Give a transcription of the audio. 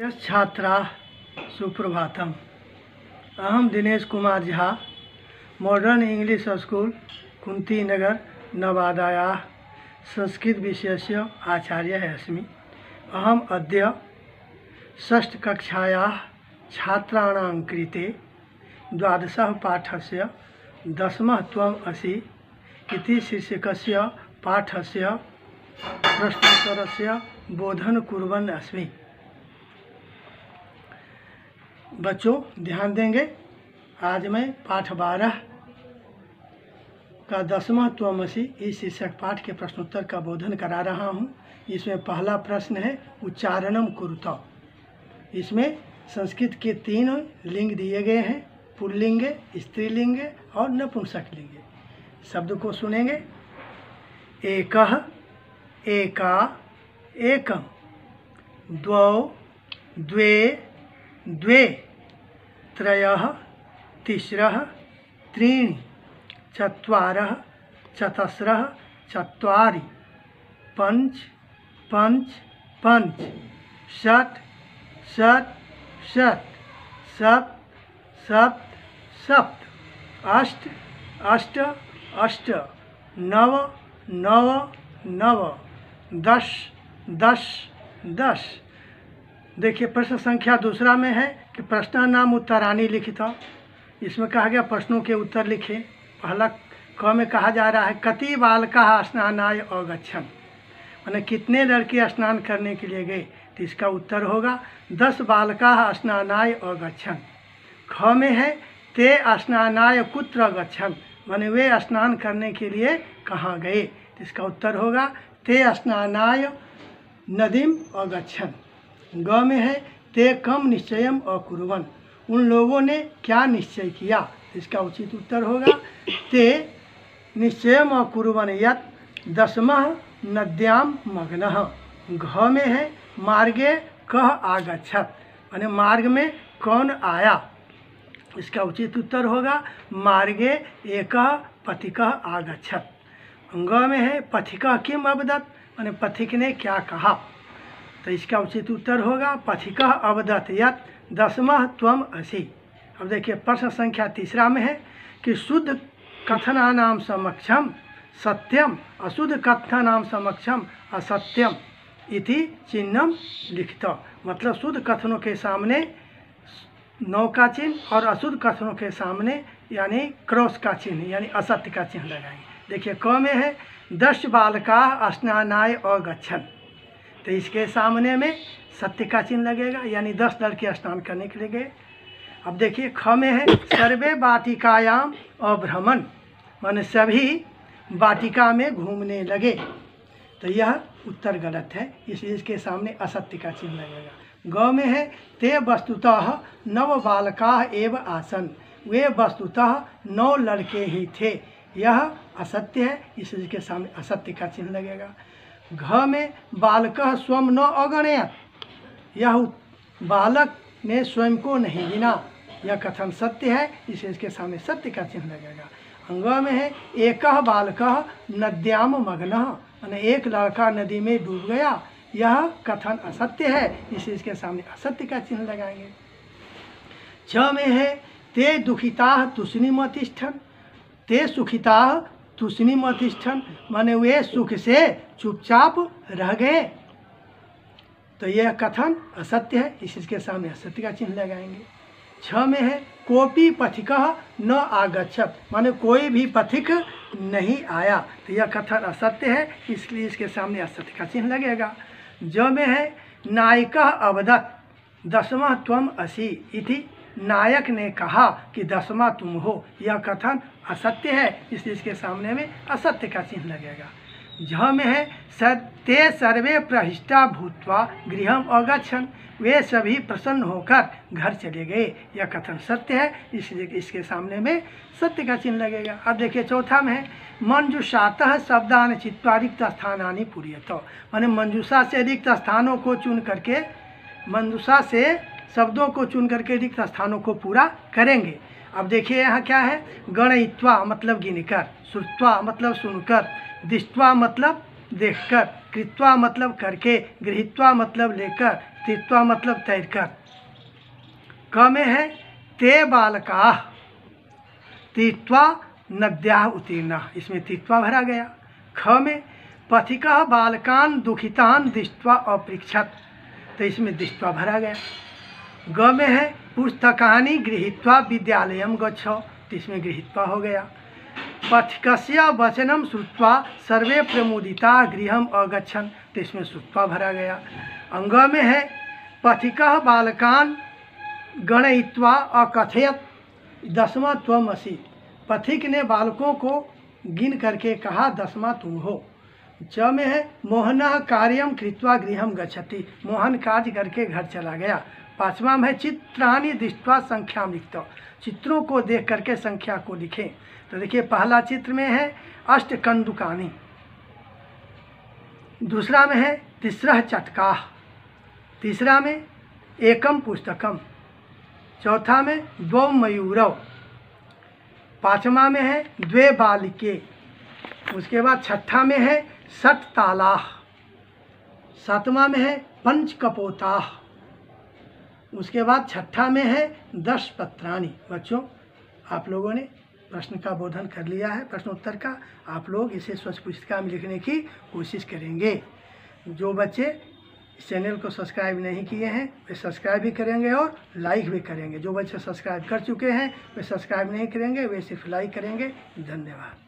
छात्रा सुप्रभातम। अहम Dinesh Kumar Jha, modern English school Kunti Nagar नवादायाः संस्कृत विषयस्य आचार्यः अस्मि। अहम अद्य षष्ठकक्षायाः छात्राणां कृते द्वादशः पाठस्य दशमः त्वम् असि इति शीर्षकस्य पाठस्य प्रश्नोत्तरस्य बोधन कुर्वन् अस्मि। बच्चों ध्यान देंगे, आज मैं पाठ 12 का दसवां त्वमसि इस शीर्षक पाठ के प्रश्नोत्तर का बोधन करा रहा हूँ। इसमें पहला प्रश्न है उच्चारणम कुरुत। इसमें संस्कृत के 3 लिंग दिए गए हैं, पुल्लिंग, स्त्रीलिंग और नपुंसकलिंग। शब्द को सुनेंगे। एकः, एका, एकम, द्वौ, द्वे, द्वे, त्रयः, तिस्रः, त्रीणि, चत्वारः, चतस्रः, चत्वारि, पञ्च, पञ्च, पञ्च, षट्, षट्, षट्, सप्त, सप्त, सप्त, अष्ट, अष्ट, अष्ट, नव, नव, नव, दश, दश, दश। देखिए प्रश्न संख्या दूसरा में है कि प्रश्न नाम उत्तराणी लिखित। इसमें कहा गया प्रश्नों के उत्तर लिखें। पहला क में कहा जा रहा है कति बालकाः स्नानाय अगच्छन्, माने कितने लड़के स्नान करने के लिए गए। तो इसका उत्तर होगा 10 बालकाः स्नानाय अगच्छन्। ख में है ते स्नानाय कुत्र गच्छन्, माने वे स्नान करने के लिए कहाँ गए। तो इसका उत्तर होगा ते स्नानाय नदीम अगच्छन्। ग में है ते कम निश्चयम अकुर्वन्, उन लोगों ने क्या निश्चय किया। इसका उचित उत्तर होगा ते निश्चयम अकुर्वन् यत् दशमः नद्याम मग्नः। घ में है मार्गे कः आगच्छत्, माने मार्ग में कौन आया। इसका उचित उत्तर होगा मार्गे एकः पथिकः आगच्छत्। ग में है पथिकः किम अवदत्, माने पथिक ने क्या कहा। तो इसका उचित उत्तर होगा पथिकः अवदत् यत् दशमः त्वम् असि। अब देखिए प्रश्न संख्या तीसरा में है कि शुद्ध कथनानां समक्षम सत्यम, अशुद्ध कथनानां समक्षम असत्यम इति चिन्हम लिखित। मतलब शुद्ध कथनों के सामने नौ का चिन्ह और अशुद्ध कथनों के सामने यानी क्रॉस का चिन्ह यानी असत्य का चिन्ह लगाएंगे। देखिए क में है 10 बालकाः स्नानाय अगच्छन्, तो इसके सामने में सत्य का चिन्ह लगेगा यानी 10 लड़के स्नान करने के लिए गए। अब देखिए ख में है सर्वे वाटिकायाम अभ्रमन्, माने सभी वाटिका में घूमने लगे। तो यह उत्तर गलत है, इसलिए इसके सामने असत्य का चिन्ह लगेगा। ग में है ते वस्तुतः 9 बालकाः एव आसन्, वे वस्तुतः 9 लड़के ही थे। यह असत्य है, इसलिए इसके सामने असत्य का चिन्ह लगेगा। घ में बालकः स्वयं न अगणयत्, यह बालक ने स्वयं को नहीं गिना। यह कथन सत्य है, इसलिए इसके सामने सत्य का चिन्ह लगेगा। अंग में है एकः बालकः नद्याम मग्नः, माने एक लड़का नदी में डूब गया। यह कथन असत्य है, इसलिए इसके सामने असत्य का चिन्ह लगाएंगे। छ में है ते दुखिताः तुष्णीम् अतिष्ठन्, ते सुखिताः तुष्णीम् अतिष्ठन्, माने वे सुख से चुपचाप रह गए। तो यह कथन असत्य है, इसके सामने असत्य का चिन्ह लगाएंगे। 6 में है कोपी पथिकः न आगच्छत्, माने कोई भी पथिक नहीं आया। तो यह कथन असत्य है, इसलिए इसके सामने असत्य का चिन्ह लगेगा। ज में है नायकः अवदत् दशमः त्वम् असि इति, नायक ने कहा कि 10वां तुम हो। यह कथन असत्य है, इसलिए इसके सामने में असत्य का चिन्ह लगेगा। झ में है ते सर्वे प्रहिष्टा भूत्वा गृहम अगच्छन्, वे सभी प्रसन्न होकर घर चले गए। यह कथन सत्य है, इसलिए इसके सामने में सत्य का चिन्ह लगेगा। अब देखिए चौथा में है मंजूषातः शब्दानि चित्वा रिक्त स्थानानि पूरयत, माने मंजूषा से रिक्त स्थानों को चुन करके, मंजूषा से शब्दों को चुन करके रिक्त स्थानों को पूरा करेंगे। अब देखिए यहाँ क्या है, गणयित्वा मतलब गिनकर, श्रुत्वा मतलब सुनकर, दृष्ट्वा मतलब देखकर, कृत्वा मतलब करके, गृहीत्वा मतलब लेकर, तीर्त्वा मतलब तैरकर। क में है ते बालका तीर्त्वा नद्याः उत्तीर्णा, इसमें तीर्त्वा भरा गया। ख में पथिकः बालकान् दुखितान् दृष्ट्वा अपृच्छत्, तो इसमें दृष्ट्वा भरा गया। ग में है पुस्तकानि गृहीत्वा विद्यालयं गच्छ, तो इसमें गृहीत्वा हो गया। पथिकस्य वचनं श्रुत्वा सर्वे प्रमुदिता गृहम् अगच्छन्, तो इसमें श्रुत्वा भरा गया। अंग में है पथिकः बालकान् गणयित्वा अकथयत्, दसवां त्वमसि, पथिक ने बालकों को गिन करके कहा दसवां तुम हो। च में है मोहनः कार्यं कृत्वा गृहं गच्छति, मोहन कार्य करके घर चला गया। पांचवा में है चित्राणि दृष्ट्वा संख्यां लिखत, चित्रों को देख करके संख्या को लिखें। तो देखिए पहला चित्र में है अष्टकंदुकानि, दूसरा में है तिस्रः चटकाः, तीसरा में एकम पुस्तकम, चौथा में द्वौ मयूरौ, पांचवा में है द्वे बालिके, उसके बाद छठा में है षट तालाः, सातवां में है पंच कपोताः, उसके बाद छठा में है 10 पत्राणि। बच्चों आप लोगों ने प्रश्न का बोधन कर लिया है, प्रश्नोत्तर का। आप लोग इसे स्वच्छ पुस्तिका में लिखने की कोशिश करेंगे। जो बच्चे इस चैनल को सब्सक्राइब नहीं किए हैं वे सब्सक्राइब भी करेंगे और लाइक भी करेंगे। जो बच्चे सब्सक्राइब कर चुके हैं वे सब्सक्राइब नहीं करेंगे, वे सिर्फ लाइक करेंगे। धन्यवाद।